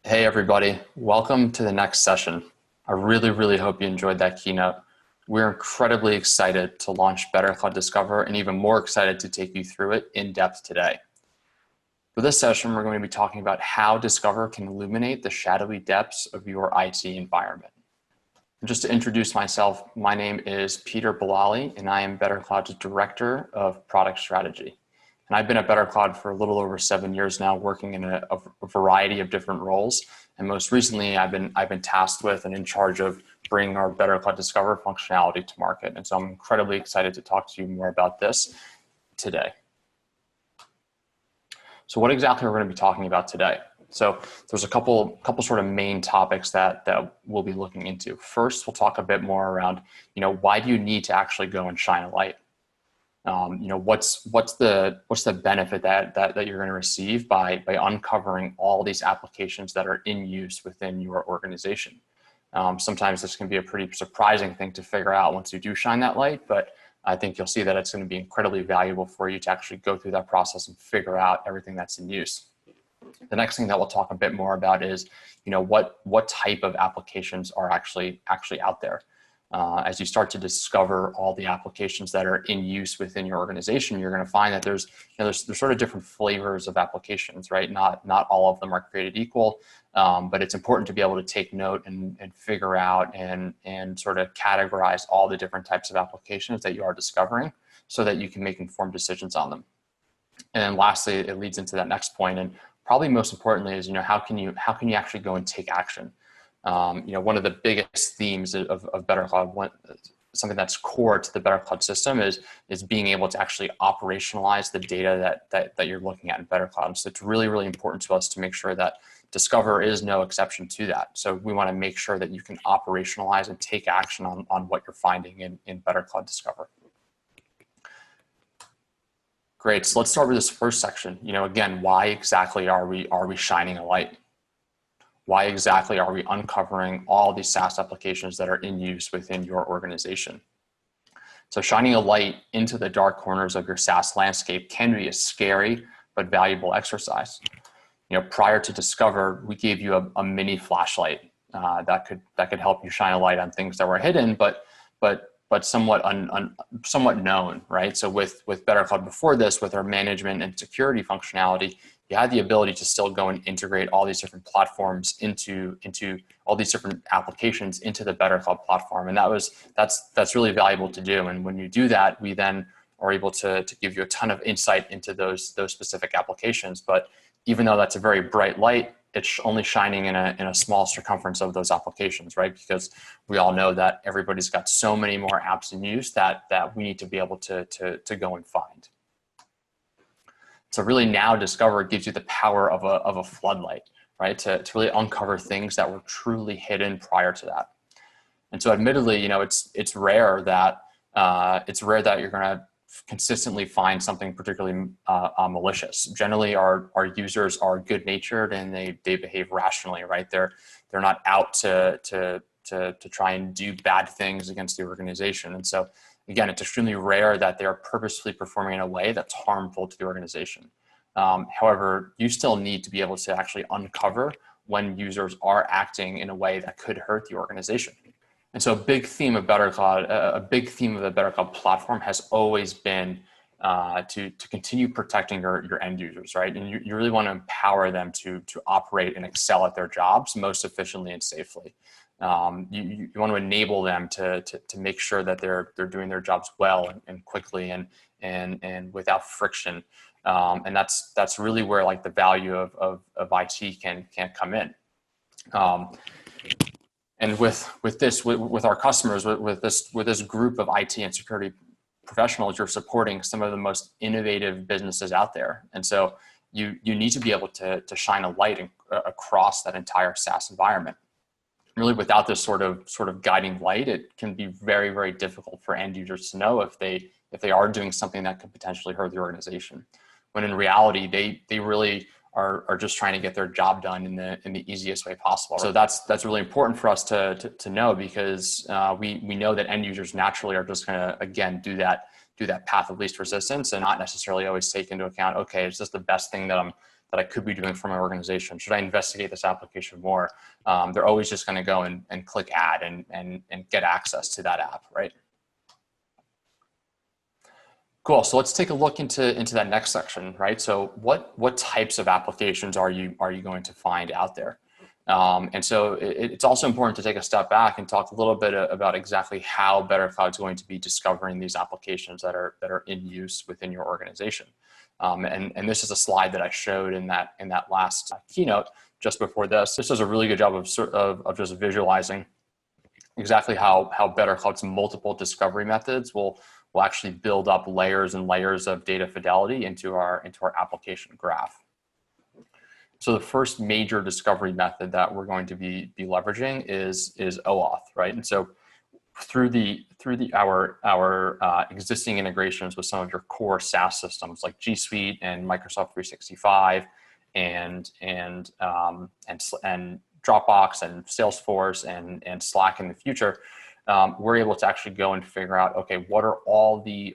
Hey everybody, welcome to the next session. I really hope you enjoyed that keynote. We're incredibly excited to launch BetterCloud Discover and even more excited to take you through it in depth today. For this session, we're going to be talking about how Discover can illuminate the shadowy depths of your IT environment. And just to introduce myself, my name is Peter Bilali and I am BetterCloud's Director of Product Strategy. And I've been at BetterCloud for a little over 7 years now, working in a variety of different roles. And most recently, I've been tasked with and in charge of bringing our BetterCloud Discover functionality to market. And so I'm incredibly excited to talk to you more about this today. So what exactly are we going to be talking about today? So there's a couple sort of main topics that we'll be looking into. First, we'll talk a bit more around, why do you need to actually go and shine a light? What's the benefit that you're going to receive by uncovering all these applications that are in use within your organization? Sometimes this can be a pretty surprising thing to figure out once you do shine that light, but I think you'll see that it's going to be incredibly valuable for you to actually go through that process and figure out everything that's in use. The next thing that we'll talk a bit more about is, what type of applications are actually out there. As you start to discover all the applications that are in use within your organization, you're going to find that there's sort of different flavors of applications, right? Not all of them are created equal, but it's important to be able to take note and figure out and sort of categorize all the different types of applications that you are discovering so that you can make informed decisions on them. And then lastly, it leads into that next point, and probably most importantly is, how can you actually go and take action? One of the biggest themes of BetterCloud, something that's core to the BetterCloud system is being able to actually operationalize the data that you're looking at in BetterCloud. And so it's really important to us to make sure that Discover is no exception to that. So we want to make sure that you can operationalize and take action on what you're finding in BetterCloud Discover. Great, so let's start with this first section. Again, why exactly are we shining a light? Why exactly are we uncovering all these SaaS applications that are in use within your organization? So shining a light into the dark corners of your SaaS landscape can be a scary but valuable exercise. Prior to Discover, we gave you a mini flashlight that could help you shine a light on things that were hidden, but somewhat known, right? So with BetterCloud before this, with our management and security functionality, you had the ability to still go and integrate all these different platforms into all these different applications into the BetterCloud platform. And that's really valuable to do. And when you do that, we then are able to give you a ton of insight into those specific applications. But even though that's a very bright light, it's only shining in a small circumference of those applications, right? Because we all know that everybody's got so many more apps in use that we need to be able to go and find. So really now Discover gives you the power of a floodlight, right? To really uncover things that were truly hidden prior to that. And so admittedly, it's rare that you're gonna consistently find something particularly malicious. Generally, our users are good-natured and they behave rationally, right? They're not out to try and do bad things against the organization. And so again, it's extremely rare that they're purposefully performing in a way that's harmful to the organization. However, you still need to be able to actually uncover when users are acting in a way that could hurt the organization. And so a big theme of BetterCloud, a big theme of the BetterCloud platform has always been to continue protecting your end users, right? And you really want to empower them to operate and excel at their jobs most efficiently and safely. You want to enable them to make sure that they're doing their jobs well and quickly and without friction. And that's really where like the value of IT can come in. And with our customers, with this group of IT and security professionals, you're supporting some of the most innovative businesses out there. And so you need to be able to shine a light across that entire SaaS environment. Really, without this sort of guiding light, it can be very difficult for end users to know if they are doing something that could potentially hurt the organization. When in reality, they really are just trying to get their job done in the easiest way possible. So that's really important for us to know, because we know that end users naturally are just going to, again, do that path of least resistance and not necessarily always take into account, okay, is this the best thing that that I could be doing for my organization? Should I investigate this application more? They're always just going to go and click add and get access to that app, right? Cool. So let's take a look into that next section, right? So what types of applications are you going to find out there? And so it's also important to take a step back and talk a little bit about exactly how BetterCloud is going to be discovering these applications that are in use within your organization. And this is a slide that I showed in that last keynote just before this. This does a really good job of just visualizing exactly how BetterCloud's multiple discovery methods will actually build up layers and layers of data fidelity into our application graph. So the first major discovery method that we're going to be leveraging is OAuth, right? And so through our existing integrations with some of your core SaaS systems like G Suite and Microsoft 365 and Dropbox and Salesforce and Slack in the future, we're able to actually go and figure out, okay, what are all the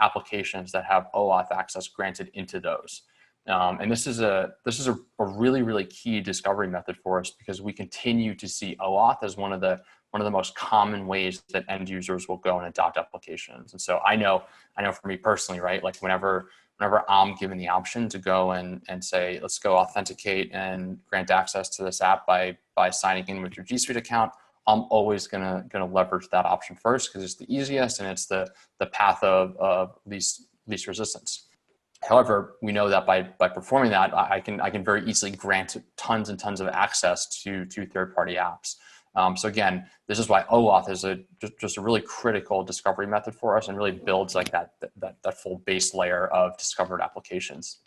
applications that have OAuth access granted into those. And this is a really, really key discovery method for us because we continue to see OAuth as one of the most common ways that end users will go and adopt applications. And so I know for me personally, right, like whenever I'm given the option to go and say, let's go authenticate and grant access to this app by signing in with your G Suite account, I'm always gonna leverage that option first because it's the easiest and it's the path of least resistance. However, we know that by performing that, I can very easily grant tons and tons of access to third-party apps. So again, this is why OAuth is just a really critical discovery method for us and really builds like that full base layer of discovered applications.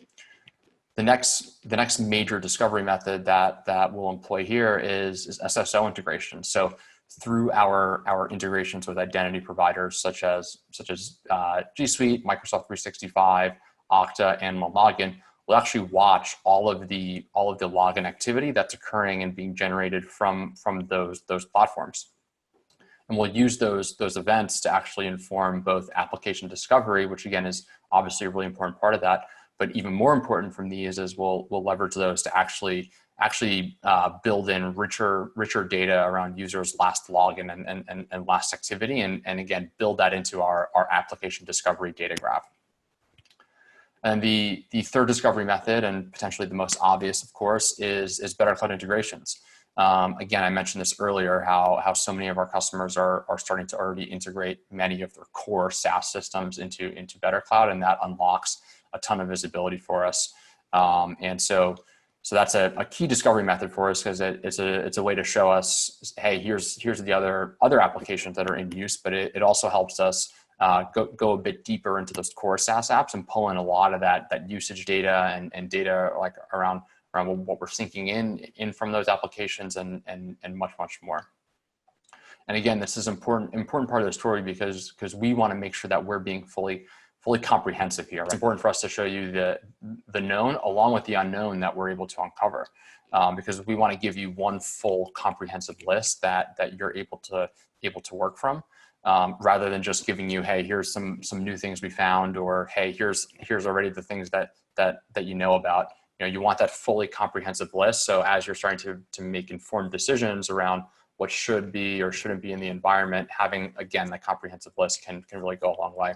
The next major discovery method that we'll employ here is SSO integration. So through our integrations with identity providers such as G Suite, Microsoft 365, Okta, and OneLogin, we'll actually watch all of the login activity that's occurring and being generated from those platforms. And we'll use those events to actually inform both application discovery, which again is obviously a really important part of that. But even more important from these is we'll leverage those to actually build in richer data around users' last login and last activity, and again build that into our application discovery data graph. And the third discovery method, and potentially the most obvious, of course, is BetterCloud integrations. Again, I mentioned this earlier, how so many of our customers are starting to already integrate many of their core SaaS systems into BetterCloud, and that unlocks a ton of visibility for us. And so that's a key discovery method for us because it's a way to show us, hey, here's the other applications that are in use, but it also helps us go a bit deeper into those core SaaS apps and pull in a lot of that usage data and data like around what we're syncing in from those applications and much more. And again, this is important part of the story because we want to make sure that we're being fully comprehensive here. It's important for us to show you the known along with the unknown that we're able to uncover, because we want to give you one full comprehensive list that you're able to work from. Rather than just giving you, hey, here's some new things we found, or hey, here's already the things that you know about. You know, you want that fully comprehensive list. So as you're starting to make informed decisions around what should be or shouldn't be in the environment, having again that comprehensive list can really go a long way.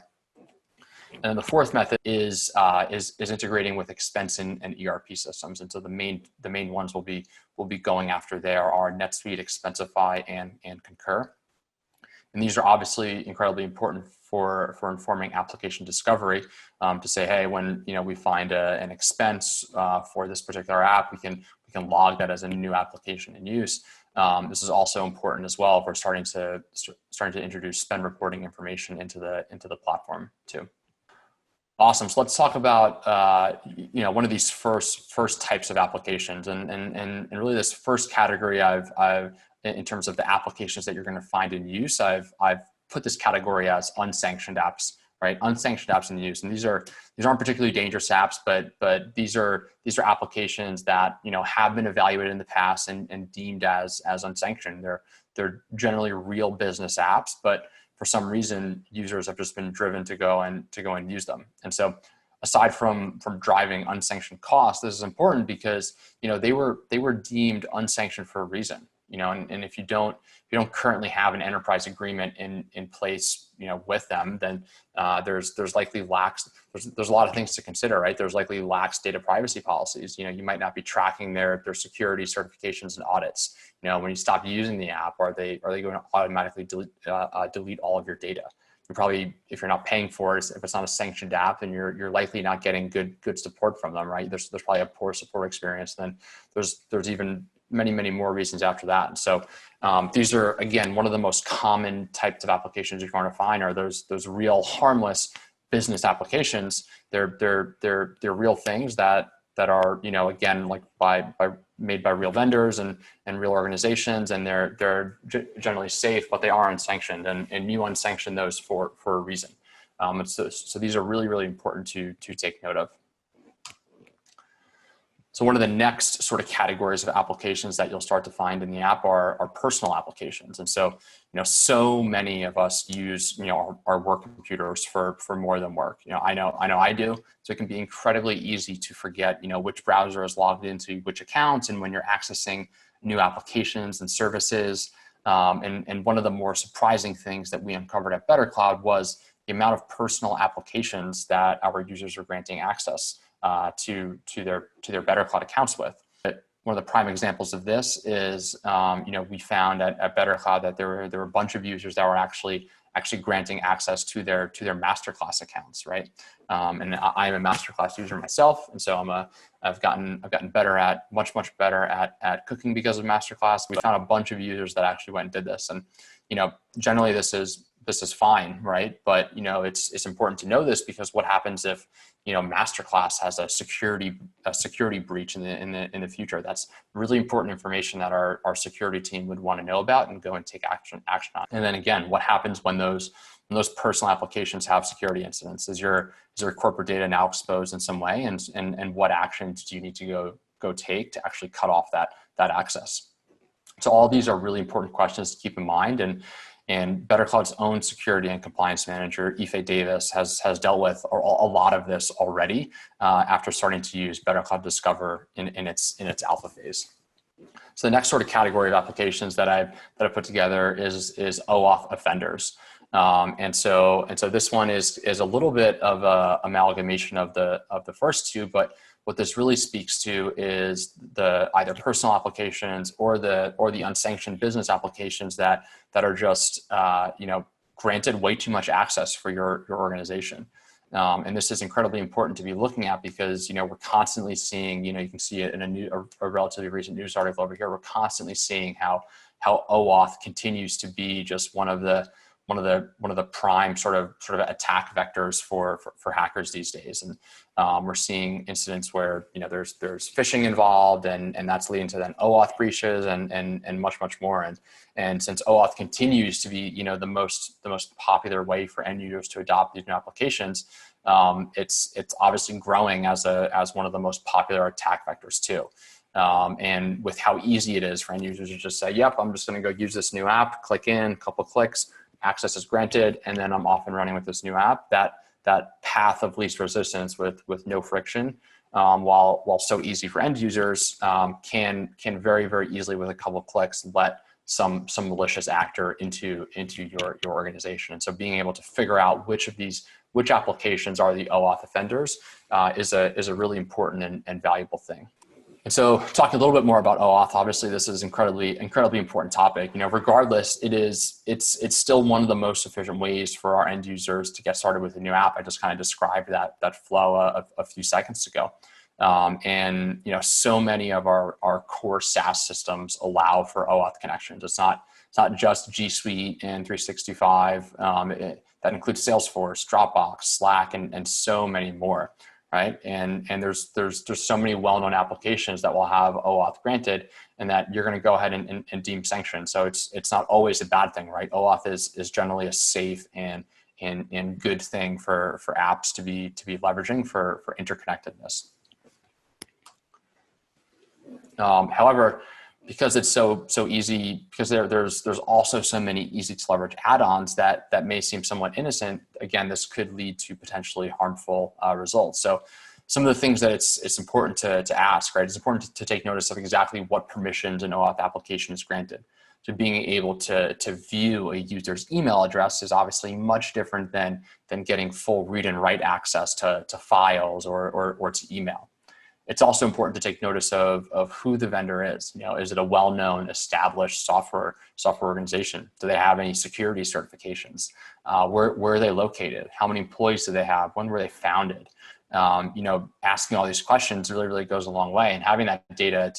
And then the fourth method is integrating with expense and ERP systems. And so the main ones we'll be going after there are NetSuite, Expensify, and Concur. And these are obviously incredibly important for informing application discovery, to say, hey, when we find an expense for this particular app, we can log that as a new application in use. This is also important as well if we're starting to introduce spend reporting information into the platform too. Awesome. So let's talk about one of these first types of applications, and really this first category I've in terms of the applications that you're going to find in use, I've put this category as unsanctioned apps, right? Unsanctioned apps in use, and these aren't particularly dangerous apps, but these are applications that have been evaluated in the past and deemed as unsanctioned. They're generally real business apps, but for some reason users have just been driven to go and use them. And so aside from driving unsanctioned costs, this is important because, they were deemed unsanctioned for a reason, and if you don't currently have an enterprise agreement in place, with them, then there's likely there's a lot of things to consider, right? There's likely lax data privacy policies. You might not be tracking their security certifications and audits. When you stop using the app, are they going to automatically delete all of your data? You probably, if you're not paying for it, if it's not a sanctioned app, then you're likely not getting good support from them, right? There's probably a poor support experience. Then there's even many more reasons after that. And so these are, again, one of the most common types of applications you're going to find are those real harmless business applications. They're real things that are, again, like made by real vendors and real organizations, and they're generally safe, but they are unsanctioned, and you unsanction those for a reason. So these are really important to take note of. So one of the next sort of categories of applications that you'll start to find in the app are personal applications. And so, so many of us use, our work computers for more than work. I know I do. So it can be incredibly easy to forget, which browser is logged into which accounts and when you're accessing new applications and services. And one of the more surprising things that we uncovered at BetterCloud was the amount of personal applications that our users are granting access to their BetterCloud accounts with. But one of the prime examples of this is, we found at BetterCloud that there were a bunch of users that were actually granting access to their masterclass accounts, right? And I am a masterclass user myself, and so I've gotten much better at cooking because of masterclass. We found a bunch of users that actually went and did this, and generally this is fine, right? But it's important to know this, because what happens if masterclass has a security breach in the future? That's really important information that our security team would want to know about and go and take action on. And then again, what happens when those personal applications have security incidents? Is your corporate data now exposed in some way, and what actions do you need to go take to actually cut off that access? So all these are really important questions to keep in mind, and BetterCloud's own security and compliance manager, Ife Davis, has dealt with a lot of this already after starting to use BetterCloud Discover in its alpha phase. So the next sort of category of applications that I put together is OAuth offenders. And so this one is a little bit of a amalgamation of the first two, but what this really speaks to is the either personal applications or the unsanctioned business applications that are just granted way too much access for your organization. And this is incredibly important to be looking at, because we're constantly seeing, you can see it in a relatively recent news article over here. We're constantly seeing how OAuth continues to be just one of the prime sort of attack vectors for hackers these days. And we're seeing incidents where there's phishing involved, and that's leading to then OAuth breaches and much more. And since OAuth continues to be the most popular way for end users to adopt these new applications, it's obviously growing as one of the most popular attack vectors too. And with how easy it is for end users to just say, yep, I'm just going to go use this new app, click in, a couple clicks, access is granted, and then I'm off and running with this new app. That path of least resistance with no friction, while so easy for end users, can very easily, with a couple of clicks, let some malicious actor into your organization. And so being able to figure out which applications are the OAuth offenders is a really important and valuable thing. And so talking a little bit more about OAuth, obviously this is incredibly important topic. Regardless, it's still one of the most efficient ways for our end users to get started with a new app. I just kind of described that flow a few seconds ago. And so many of our core SaaS systems allow for OAuth connections. It's not just G Suite and 365. That includes Salesforce, Dropbox, Slack, and so many more. Right, and there's so many well-known applications that will have OAuth granted, and that you're going to go ahead and deem sanctioned. So it's not always a bad thing, right? OAuth is generally a safe and good thing for apps to be leveraging for interconnectedness. However, because it's so easy, because there's also so many easy to leverage add-ons that may seem somewhat innocent. Again, this could lead to potentially harmful results. So some of the things that it's important to ask, right? It's important to take notice of exactly what permissions an OAuth application is granted. So being able to view a user's email address is obviously much different than getting full read and write access to files or to email. It's also important to take notice of who the vendor is. Is it a well-known, established software organization? Do they have any security certifications? Where are they located? How many employees do they have? When were they founded? Asking all these questions really goes a long way, and having that data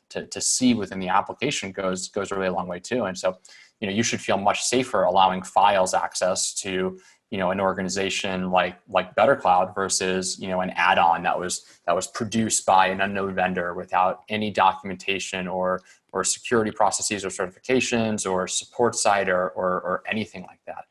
to see within the application goes really a long way too. And so, you should feel much safer allowing files access to an organization like BetterCloud versus an add-on that was produced by an unknown vendor without any documentation or security processes or certifications or support site or anything like that.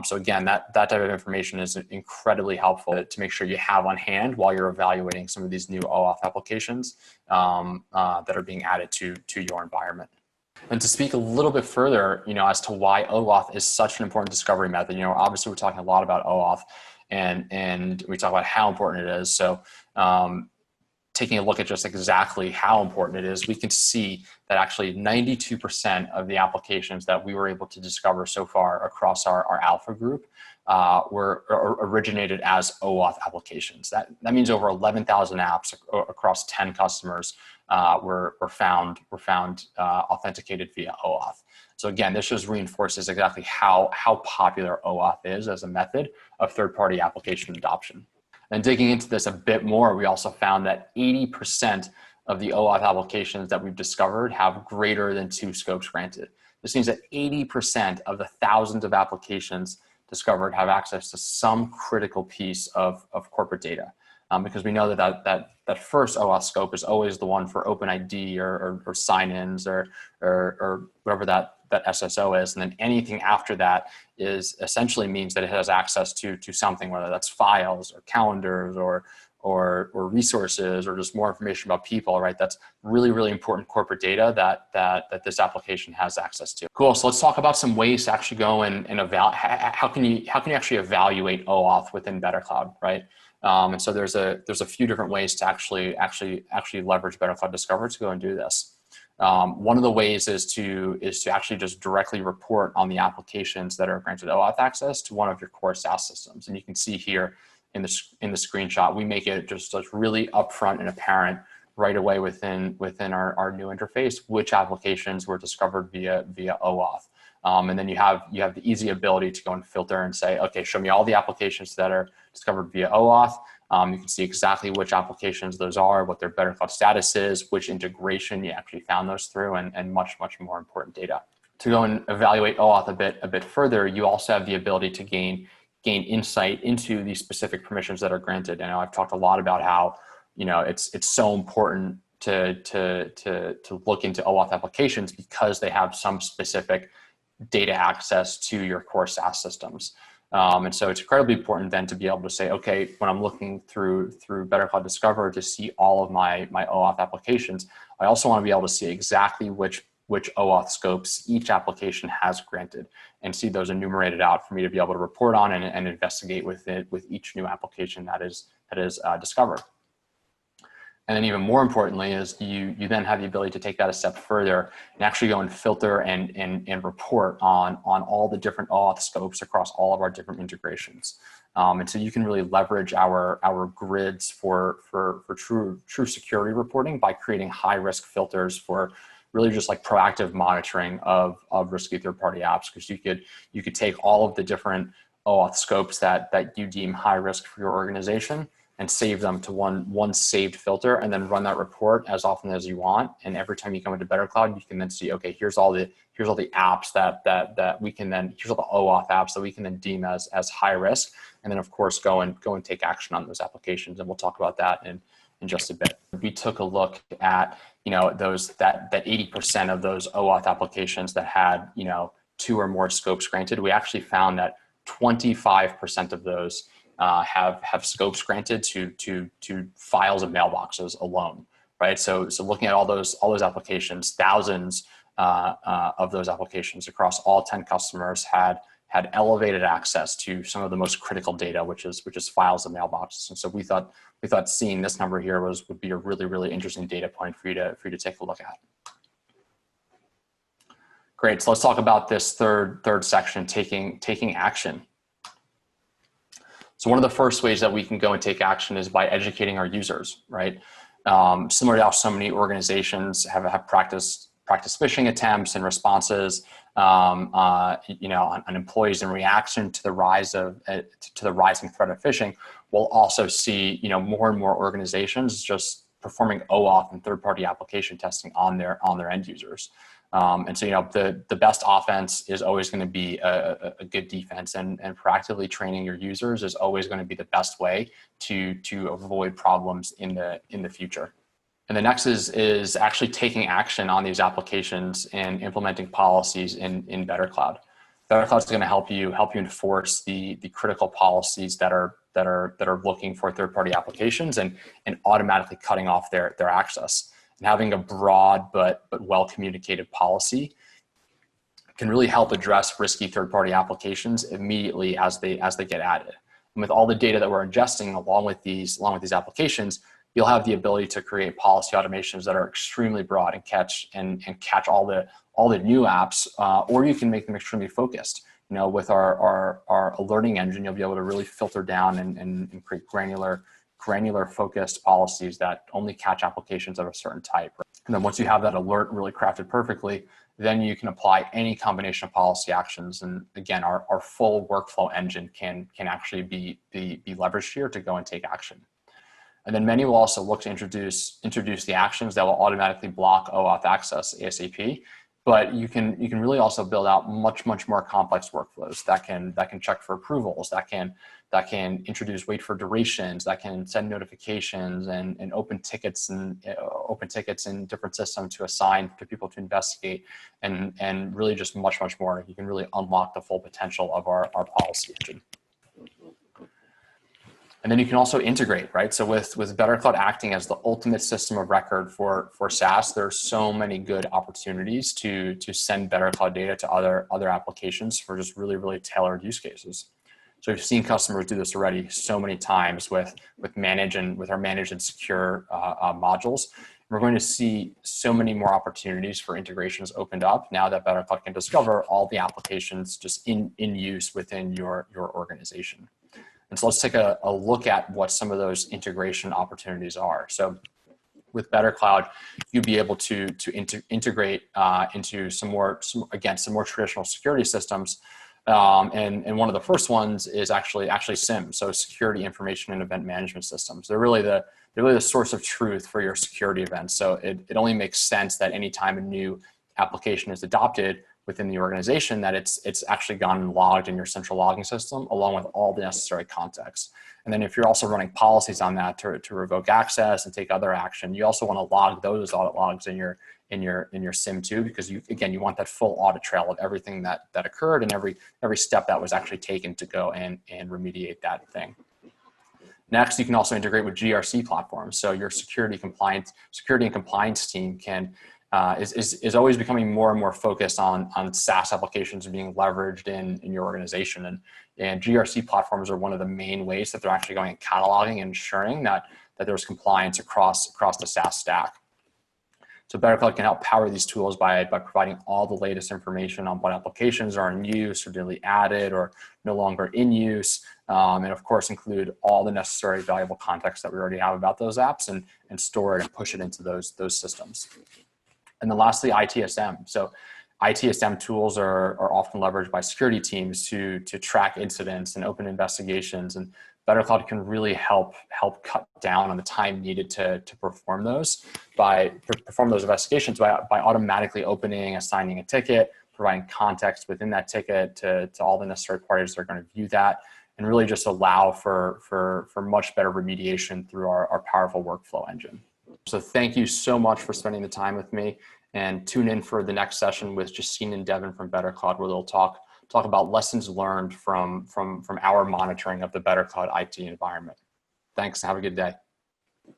So again, that type of information is incredibly helpful to make sure you have on hand while you're evaluating some of these new OAuth applications that are being added to your environment. And to speak a little bit further, as to why OAuth is such an important discovery method, obviously we're talking a lot about OAuth and we talk about how important it is. So taking a look at just exactly how important it is, we can see that actually 92% of the applications that we were able to discover so far across our alpha group were originated as OAuth applications. That means over 11,000 apps across 10 customers were found authenticated via OAuth. So again, this just reinforces exactly how popular OAuth is as a method of third-party application adoption. And digging into this a bit more, we also found that 80% of the OAuth applications that we've discovered have greater than 2 scopes granted. This means that 80% of the thousands of applications discovered have access to some critical piece of corporate data. Because we know that first OAuth scope is always the one for OpenID or sign-ins or whatever that SSO is, and then anything after that is essentially means that it has access to something, whether that's files or calendars or resources or just more information about people, right? That's really important corporate data that this application has access to. Cool. So let's talk about some ways to actually go and evaluate. How can you actually evaluate OAuth within BetterCloud, right? And so there's a few different ways to actually leverage BetterCloud Discover to go and do this. One of the ways is to actually just directly report on the applications that are granted OAuth access to one of your core SaaS systems. And you can see here in the screenshot, we make it just really upfront and apparent right away within our new interface which applications were discovered via OAuth. And then you have the easy ability to go and filter and say, okay, show me all the applications that are discovered via OAuth. You can see exactly which applications those are, what their BetterCloud status is, which integration you actually found those through, and much more important data. To go and evaluate OAuth a bit further, you also have the ability to gain insight into the specific permissions that are granted. And I've talked a lot about how it's so important to look into OAuth applications because they have some specific data access to your core SaaS systems. And so it's incredibly important then to be able to say, okay, when I'm looking through BetterCloud Discover to see all of my OAuth applications, I also want to be able to see exactly which OAuth scopes each application has granted and see those enumerated out for me to be able to report on and investigate with each new application that is discovered. And then even more importantly is you then have the ability to take that a step further and actually go and filter and report on all the different OAuth scopes across all of our different integrations. And so you can really leverage our grids for true security reporting by creating high risk filters for really just like proactive monitoring of risky third-party apps, because you could take all of the different OAuth scopes that you deem high risk for your organization and save them to one saved filter, and then run that report as often as you want. And every time you come into BetterCloud, you can then see, okay, here's all the apps that we can then, here's all the OAuth apps that we can then deem as high risk, and then of course go and take action on those applications. And we'll talk about that in just a bit. We took a look at that 80% of those OAuth applications that had 2 or more scopes granted. We actually found that 25% of those have scopes granted to files and mailboxes alone, right? So looking at all those applications, thousands of those applications across all 10 customers had elevated access to some of the most critical data, which is files and mailboxes. And so we thought seeing this number here would be a really interesting data point for you to take a look at. Great. So let's talk about this third section, taking action. So one of the first ways that we can go and take action is by educating our users, right? Similar to how so many organizations have practiced phishing attempts and responses, on employees in reaction to the rising threat of phishing. We'll also see, more and more organizations just performing OAuth and third-party application testing on their end users. And so, the best offense is always going to be a good defense, and proactively training your users is always going to be the best way to avoid problems in the future. And the next is actually taking action on these applications and implementing policies in BetterCloud. BetterCloud is going to help you enforce the critical policies that are looking for third-party applications and automatically cutting off their access. And having a broad but well-communicated policy can really help address risky third-party applications immediately as they get added. And with all the data that we're ingesting along with these applications, you'll have the ability to create policy automations that are extremely broad and catch all the new apps, or you can make them extremely focused. With our alerting engine, you'll be able to really filter down and create granular focused policies that only catch applications of a certain type. And then once you have that alert really crafted perfectly, then you can apply any combination of policy actions. And again, our full workflow engine can actually be leveraged here to go and take action. And then many will also look to introduce the actions that will automatically block OAuth access ASAP. But you can really also build out much more complex workflows that can check for approvals, that can introduce wait for durations, that can send notifications and open tickets in different systems to assign to people to investigate, and really just much more. You can really unlock the full potential of our policy engine. And then you can also integrate, right? So with BetterCloud acting as the ultimate system of record for SaaS, there's so many good opportunities to send BetterCloud data to other applications for just really tailored use cases. So we've seen customers do this already so many times with our manage and secure modules. We're going to see so many more opportunities for integrations opened up now that BetterCloud can discover all the applications just in use within your organization. And so let's take a look at what some of those integration opportunities are. So with BetterCloud, you'd be able to integrate into some more traditional security systems. And one of the first ones is actually SIEM, so security information and event management systems. They're really the source of truth for your security events. So it only makes sense that anytime a new application is adopted within the organization, that it's actually gone and logged in your central logging system along with all the necessary context. And then if you're also running policies on that to revoke access and take other action, you also want to log those audit logs in your SIEM too, because you want that full audit trail of everything that occurred and every step that was actually taken to go and remediate that thing. Next, you can also integrate with GRC platforms. So your security and compliance team is always becoming more and more focused on SaaS applications being leveraged in your organization. And GRC platforms are one of the main ways that they're actually going and cataloging and ensuring that there's compliance across the SaaS stack. So BetterCloud can help power these tools by providing all the latest information on what applications are in use or newly added or no longer in use. And of course, include all the necessary valuable context that we already have about those apps and store it and push it into those systems. And then lastly, ITSM. So ITSM tools are often leveraged by security teams to track incidents and open investigations. And BetterCloud can really help cut down on the time needed to perform those investigations by automatically opening, assigning a ticket, providing context within that ticket to all the necessary parties that are going to view that, and really just allow for much better remediation through our powerful workflow engine. So thank you so much for spending the time with me, and tune in for the next session with Justine and Devin from BetterCloud, where they'll talk about lessons learned from our monitoring of the BetterCloud IT environment. Thanks, and have a good day.